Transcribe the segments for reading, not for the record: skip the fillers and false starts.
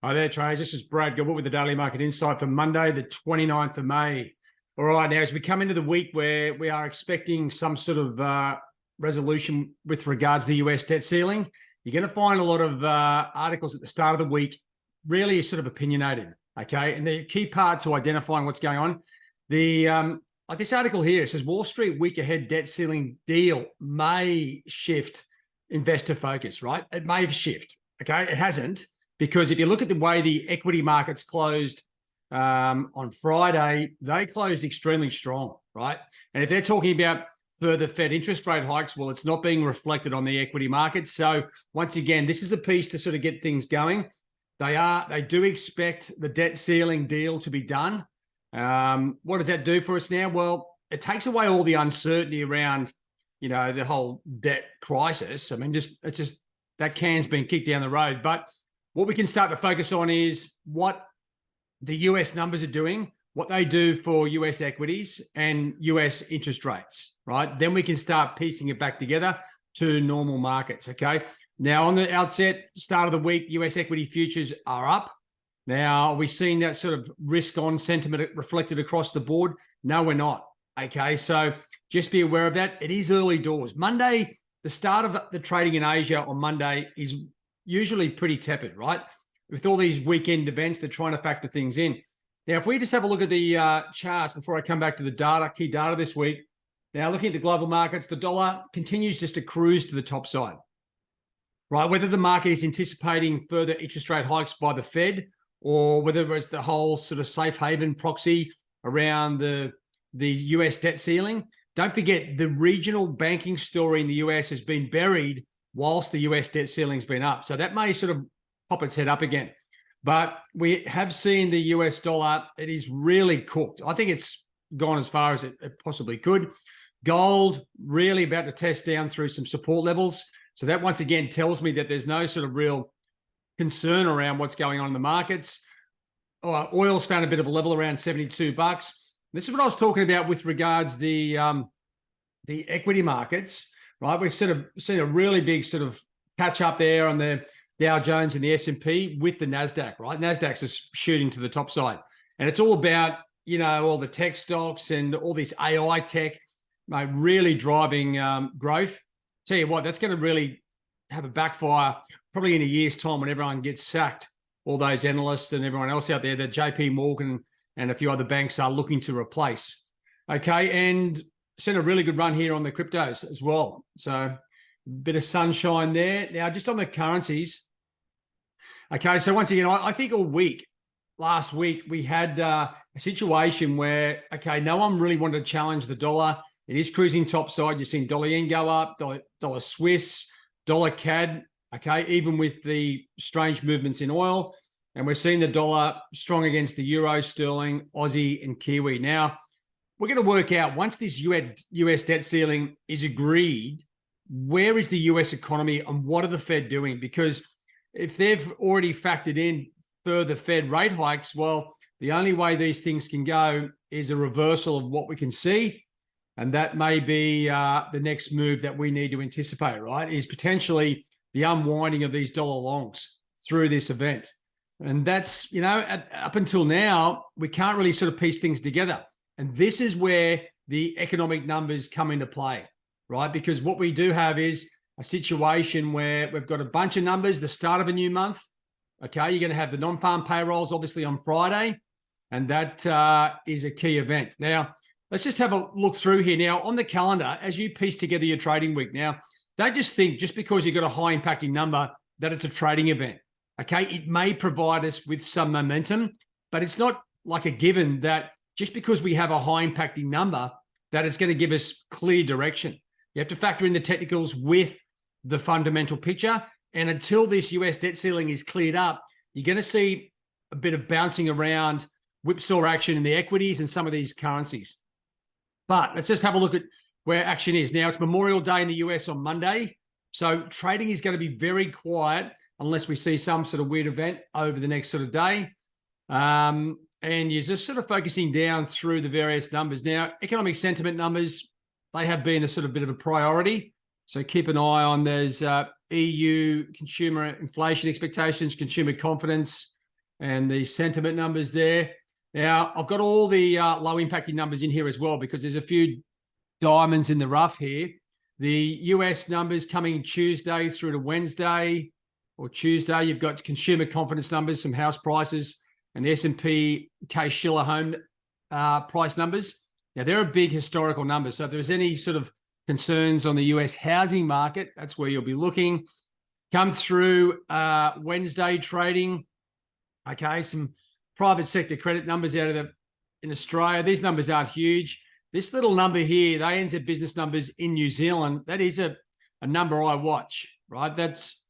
Hi there, traders. This is Brad Gilbert with the Daily Market Insight for Monday, the 29th of May. All right, now as we come into the week where we are expecting some sort of resolution with regards to the US debt ceiling, you're going to find a lot of articles at the start of the week really sort of opinionated, okay? And the key part to identifying what's going on, like this article here, it says Wall Street week ahead debt ceiling deal may shift investor focus, right? It may shift, okay? It hasn't. Because if you look at the way the equity markets closed on Friday, they closed extremely strong, right? And if they're talking about further Fed interest rate hikes, well, it's not being reflected on the equity markets. So once again, this is a piece to sort of get things going. They do expect the debt ceiling deal to be done. What does that do for us now? Well, it takes away all the uncertainty around, the whole debt crisis. I mean, it's just that can's been kicked down the road. But what we can start to focus on is what the US numbers are doing, what they do for US equities and US interest rates, right? Then we can start piecing it back together to normal markets, okay? Now, on the outset, start of the week, US equity futures are up. Now, are we seeing that sort of risk-on sentiment reflected across the board? No, we're not, okay? So just be aware of that. It is early doors. Monday, the start of the trading in Asia on Monday is usually pretty tepid, right? With all these weekend events, they're trying to factor things in. Now, if we just have a look at the charts before I come back to the data, key data this week. Now, looking at the global markets, the dollar continues just to cruise to the top side, right? Whether the market is anticipating further interest rate hikes by the Fed or whether it's the whole sort of safe haven proxy around the US debt ceiling, don't forget the regional banking story in the US has been buried whilst the US debt ceiling's been up. So that may sort of pop its head up again. But we have seen the US dollar, it is really cooked. I think it's gone as far as it possibly could. Gold really about to test down through some support levels. So that once again tells me that there's no sort of real concern around what's going on in the markets. Oil's found a bit of a level around $72. This is what I was talking about with regards the equity markets. Right, we've sort of seen a really big sort of catch up there on the Dow Jones and the S&P with the NASDAQ, right? NASDAQ's just shooting to the top side. And it's all about, all the tech stocks and all this AI tech, mate, really driving growth. Tell you what, that's going to really have a backfire probably in a year's time when everyone gets sacked, all those analysts and everyone else out there that JP Morgan and a few other banks are looking to replace. Okay, and seen a really good run here on the cryptos as well. So a bit of sunshine there. Now, just on the currencies. Okay, so once again, I think all week, last week, we had a situation where, okay, no one really wanted to challenge the dollar. It is cruising topside. You're seeing dollar yen go up, dollar Swiss, dollar CAD, okay, even with the strange movements in oil. And we're seeing the dollar strong against the euro, sterling, Aussie, and Kiwi. Now, we're going to work out once this US debt ceiling is agreed, where is the US economy and what are the Fed doing? Because if they've already factored in further Fed rate hikes, well, the only way these things can go is a reversal of what we can see. And that may be the next move that we need to anticipate, right? Is potentially the unwinding of these dollar longs through this event. And that's, up until now, we can't really sort of piece things together. And this is where the economic numbers come into play, right? Because what we do have is a situation where we've got a bunch of numbers, the start of a new month. Okay, you're going to have the non-farm payrolls obviously on Friday, and that is a key event. Now, let's just have a look through here. Now, on the calendar, as you piece together your trading week, now, don't just think just because you've got a high impacting number that it's a trading event. Okay, it may provide us with some momentum, but it's not like a given that just because we have a high impacting number, that it's going to give us clear direction. You have to factor in the technicals with the fundamental picture. And until this US debt ceiling is cleared up, you're going to see a bit of bouncing around, whipsaw action in the equities and some of these currencies. But let's just have a look at where action is. Now, it's Memorial Day in the US on Monday. So trading is going to be very quiet unless we see some sort of weird event over the next sort of day. And you're just sort of focusing down through the various numbers. Now, economic sentiment numbers, they have been a sort of bit of a priority. So keep an eye on those EU consumer inflation expectations, consumer confidence, and the sentiment numbers there. Now, I've got all the low impacting numbers in here as well, because there's a few diamonds in the rough here. The US numbers coming Tuesday through to Wednesday or Tuesday. You've got consumer confidence numbers, some house prices, and the S&P Case-Shiller home price numbers. Now, they're a big historical number. So if there's any sort of concerns on the US housing market, that's where you'll be looking. Come through Wednesday trading. Okay, some private sector credit numbers out of in Australia. These numbers aren't huge. This little number here, the ANZ business numbers in New Zealand, that is a number I watch, right? That's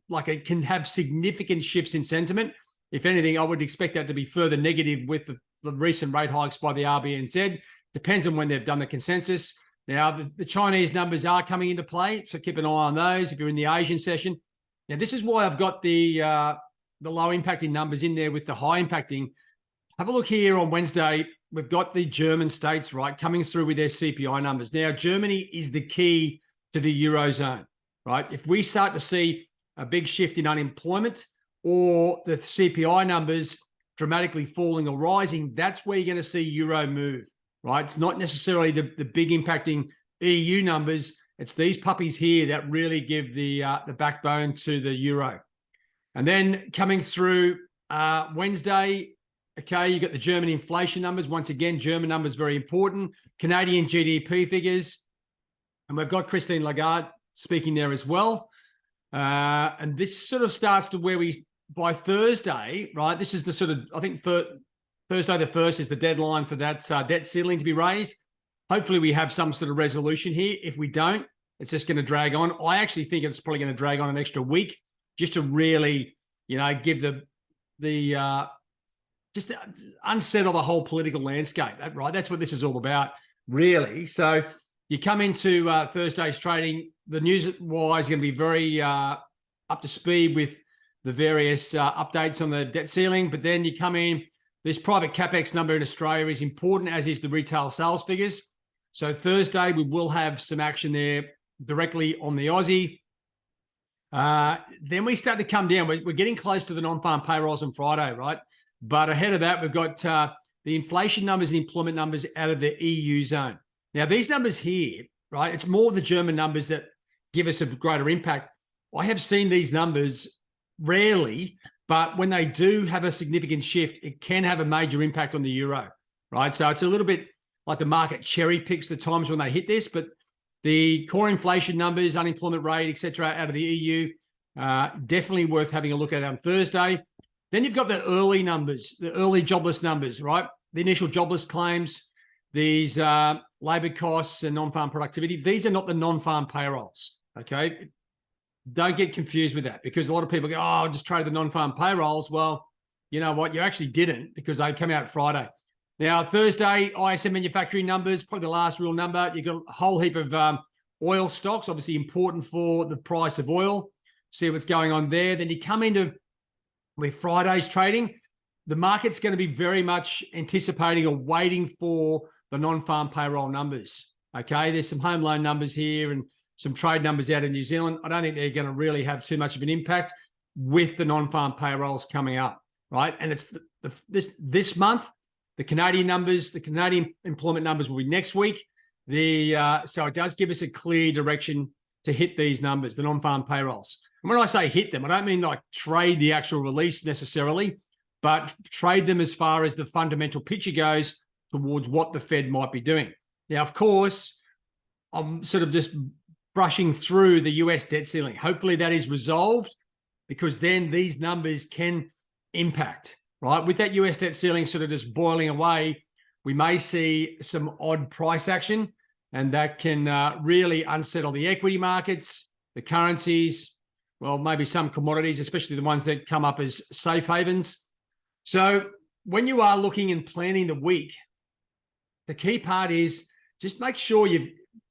like it can have significant shifts in sentiment. If anything, I would expect that to be further negative with the recent rate hikes by the RBNZ. Depends on when they've done the consensus. Now, the Chinese numbers are coming into play, so keep an eye on those if you're in the Asian session. Now, this is why I've got the low impacting numbers in there with the high impacting. Have a look here on Wednesday. We've got the German states, right, coming through with their CPI numbers. Now, Germany is the key to the Eurozone, right? If we start to see a big shift in unemployment or the CPI numbers dramatically falling or rising, that's where you're going to see Euro move, right? It's not necessarily the big impacting EU numbers. It's these puppies here that really give the backbone to the Euro. And then coming through Wednesday, okay, you got the German inflation numbers. Once again, German numbers very important. Canadian GDP figures. And we've got Christine Lagarde speaking there as well. And this sort of starts to where by Thursday, right, this is the sort of, I think Thursday the 1st is the deadline for that debt ceiling to be raised. Hopefully we have some sort of resolution here. If we don't, it's just going to drag on. I actually think it's probably going to drag on an extra week just to really, give just to unsettle the whole political landscape, right? That's what this is all about, really. So you come into Thursday's trading, the news-wise is going to be very up to speed with the various updates on the debt ceiling. But then you come in, this private CapEx number in Australia is important, as is the retail sales figures. So Thursday, we will have some action there directly on the Aussie. Then we start to come down. We're getting close to the non-farm payrolls on Friday, right? But ahead of that, we've got the inflation numbers and employment numbers out of the EU zone. Now, these numbers here, right, it's more the German numbers that give us a greater impact. I have seen these numbers rarely, but when they do have a significant shift, it can have a major impact on the euro, right? So it's a little bit like the market cherry picks the times when they hit this, but the core inflation numbers, unemployment rate, et cetera, out of the EU, definitely worth having a look at on Thursday. Then you've got the early numbers, the early jobless numbers, right? The initial jobless claims, these labour costs and non-farm productivity. These are not the non-farm payrolls, okay? Don't get confused with that, because a lot of people go, oh, I just traded the non-farm payrolls. Well, you know what? You actually didn't, because they come out Friday. Now, Thursday, ISM manufacturing numbers, probably the last real number. You've got a whole heap of oil stocks, obviously important for the price of oil. See what's going on there. Then you come into with Friday's trading. The market's going to be very much anticipating or waiting for the non-farm payroll numbers. Okay, there's some home loan numbers here and some trade numbers out in New Zealand. I don't think they're going to really have too much of an impact with the non-farm payrolls coming up, right? And it's this month, the Canadian numbers, the Canadian employment numbers will be next week. So it does give us a clear direction to hit these numbers, the non-farm payrolls. And when I say hit them, I don't mean like trade the actual release necessarily, but trade them as far as the fundamental picture goes towards what the Fed might be doing. Now, of course, I'm sort of just brushing through the US debt ceiling. Hopefully that is resolved, because then these numbers can impact, right? With that US debt ceiling sort of just boiling away, we may see some odd price action, and that can really unsettle the equity markets, the currencies, well, maybe some commodities, especially the ones that come up as safe havens. So when you are looking and planning the week, the key part is just make sure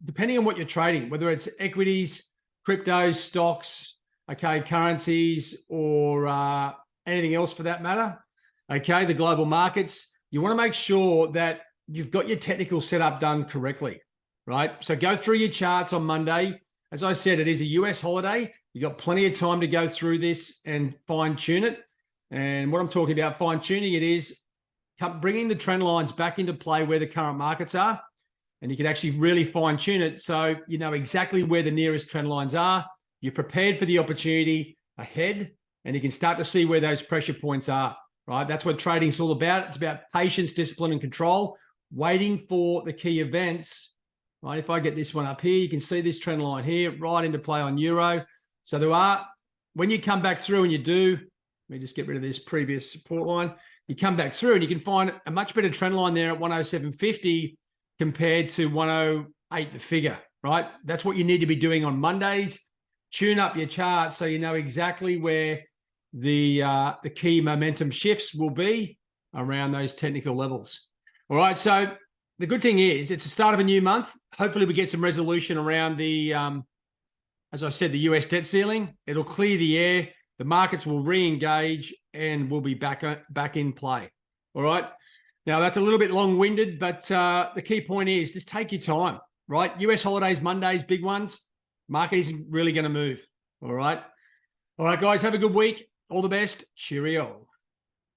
depending on what you're trading, whether it's equities, cryptos, stocks, okay, currencies, or anything else for that matter, okay, the global markets, you want to make sure that you've got your technical setup done correctly, right? So go through your charts on Monday. As I said, it is a US holiday. You've got plenty of time to go through this and fine tune it. And what I'm talking about, fine tuning it, is bringing the trend lines back into play where the current markets are. And you can actually really fine tune it. So you know exactly where the nearest trend lines are. You're prepared for the opportunity ahead, and you can start to see where those pressure points are, right? That's what trading's all about. It's about patience, discipline, and control, waiting for the key events, right? If I get this one up here, you can see this trend line here, right into play on Euro. So there are, when you come back through and you do, let me just get rid of this previous support line. You come back through and you can find a much better trend line there at 107.50 compared to 108, the figure, right? That's what you need to be doing on Mondays. Tune up your charts so you know exactly where the key momentum shifts will be around those technical levels. All right, so the good thing is it's the start of a new month. Hopefully we get some resolution around the, as I said, the US debt ceiling. It'll clear the air. The markets will re-engage and we'll be back in play. All right. Now, that's a little bit long-winded, but the key point is just take your time, right? US holidays, Mondays, big ones. Market isn't really going to move. All right. All right, guys, have a good week. All the best. Cheerio.